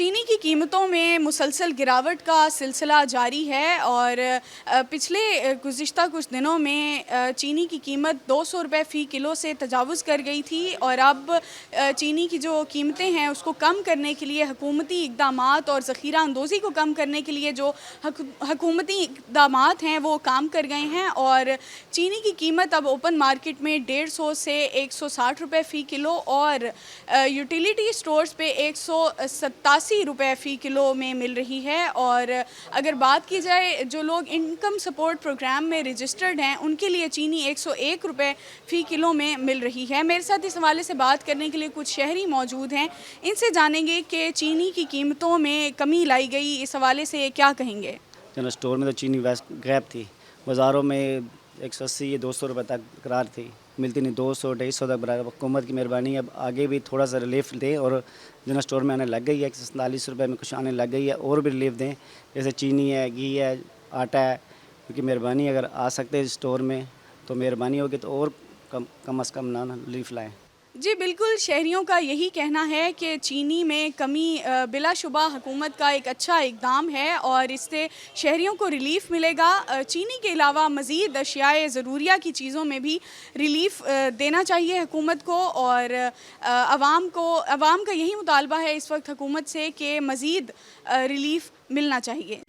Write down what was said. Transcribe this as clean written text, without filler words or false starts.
चीनी की कीमतों में मुसलसल गिरावट का सिलसिला जारी है और पिछले गुज़िश्ता कुछ दिनों में चीनी की कीमत 200 रुपये फ़ी किलो से तजावुज़ कर गई थी और अब चीनी की जो कीमतें हैं उसको कम करने के लिए हुकूमती इक़दामात और ज़ख़ीरा अंदोज़ी को कम करने के लिए जो हुकूमती इक़दामात हैं वो काम कर गए हैं और चीनी की कीमत अब ओपन मार्केट में 150 से 160 रुपये फ़ी किलो और यूटिलिटी स्टोर्स पे 187 रुपये फ़ी किलो में मिल रही है। और अगर बात की जाए जो लोग इनकम सपोर्ट प्रोग्राम में रजिस्टर्ड हैं उनके लिए चीनी 101 रुपये फ़ी किलो में मिल रही है। मेरे साथ इस हवाले से बात करने के लिए कुछ शहरी मौजूद हैं, इनसे जानेंगे कि चीनी की कीमतों में कमी लाई गई, इस हवाले से क्या कहेंगे? जनरल स्टोर में तो चीनी वैसे गैप थी, बाज़ारों में 180 या 200 रुपये तक करार थी, मिलती नहीं 200-250 तक बराबर। हुकूमत की मेहरबानी अब आगे भी थोड़ा सा रिलीफ दें और जनरल स्टोर में आने लग गई है, 147 रुपये में कुछ आने लग गई है, और भी रिलीफ दें। जैसे चीनी है, घी है, आटा है, क्योंकि मेहरबानी अगर आ सकते हैं स्टोर में तो मेहरबानी होगी तो और कम अज़ कम ना रिलीफ लाएँ। जी बिल्कुल, शहरियों का यही कहना है कि चीनी में कमी बिलाशुबा हुकूमत का एक अच्छा इक़दाम है और इससे शहरियों को रिलीफ़ मिलेगा। चीनी के अलावा मज़ीद अशियाए ज़रूरिया की चीज़ों में भी रिलीफ़ देना चाहिए हुकूमत को और आवाम का यही मुतालबा है इस वक्त हुकूमत से कि मज़ीद रिलीफ़ मिलना चाहिए।